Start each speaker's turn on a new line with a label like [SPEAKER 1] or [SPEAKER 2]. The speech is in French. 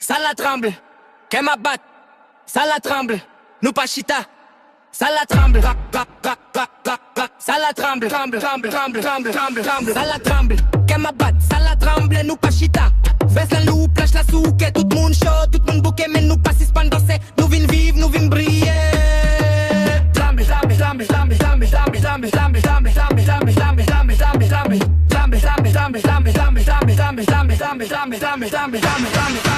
[SPEAKER 1] ça la tremble, qu'elle m'abatte, ça la tremble, nous pas chita, ça la tremble, ça la tremble, ça la tremble, qu'elle m'abatte, ça la tremble, nous pas chita, fais la loupe, lâche la souque, tout le monde chaud, tout le monde bouquet, mais nous pas si danser, nous vînes vivre, nous vînes briller. Dame